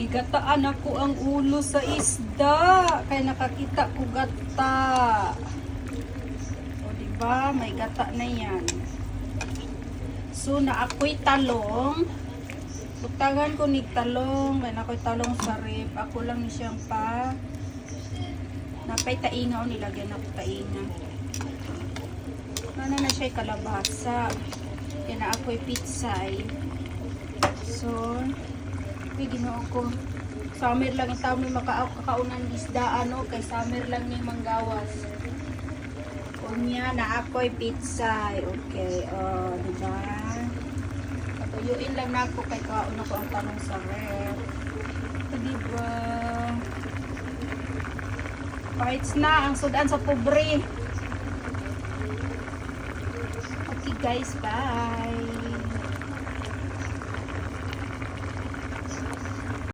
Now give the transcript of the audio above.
Gigataan ako ang ulo sa isda. Kaya nakakita ko gata. O diba? May gata na yan. So, na ako'y talong. Butagan ko ni talong. May ako'y talong sa rib. Ako lang ni siyang pa. Napay tainga o nilagyan ako tainga. Ano na siya'y kalabasa. Kaya na ako'y pitsay. So, ginoo ko. Summer lang yung tao may kakaunan isda ano. Kay summer lang may manggawas. Unya na ako'y pitsay. Okay. O, diba? Patuyuin lang na ako kay kauna ko ang tanong sa ref. Diba? Fights na ang sudan sa pobre. Okay guys, bye.